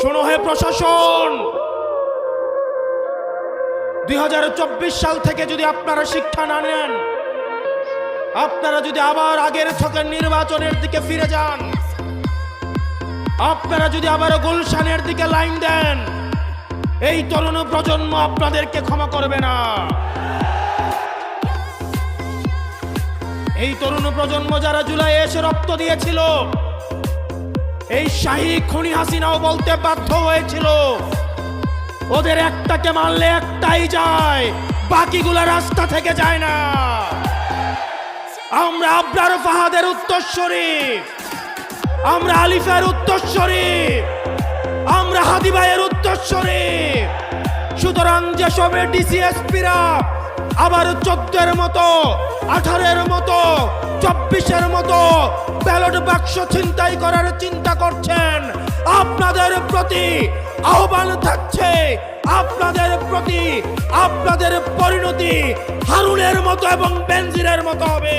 শোনো হে প্রশাসন, 2024 সাল থেকে যদি আপনারা শিক্ষা না নেন, আপনারা যদি আবার আগের ছকের নির্বাচনের দিকে ফিরে যান, আপনারা যদি আবার গুলশানের দিকে লাইন দেন, এই তরুণ প্রজন্ম আপনাদেরকে ক্ষমা করবে না। এই তরুণ প্রজন্ম যারা জুলাইয়ে এসে রক্ত দিয়েছিল, এই শাহী খুনি হাসিনাও বলতে বাধ্য হয়েছিল ওদের একটাকে মারলে একটাই যায়, বাকিগুলা রাস্তা থেকে যায় না। আমরা আবরার ফাহাদের উত্তরসূরি, আমরা আলিফের উত্তরসূরি, আমরা হাদি ভাইয়ের উত্তরসূরি। সুতরাং যেসব ডিসিএসপিরা আবার 14-এর মতো, 18-এর মতো, 24-এর মতো ব্যালট বাক্স ছিনতাই করার চিন্তা করছেন, আপনাদের প্রতি আহ্বান থাকছে, আপনাদের প্রতি আপনাদের পরিণতি হারুনের মতো এবং বেনজিরের মতো হবে।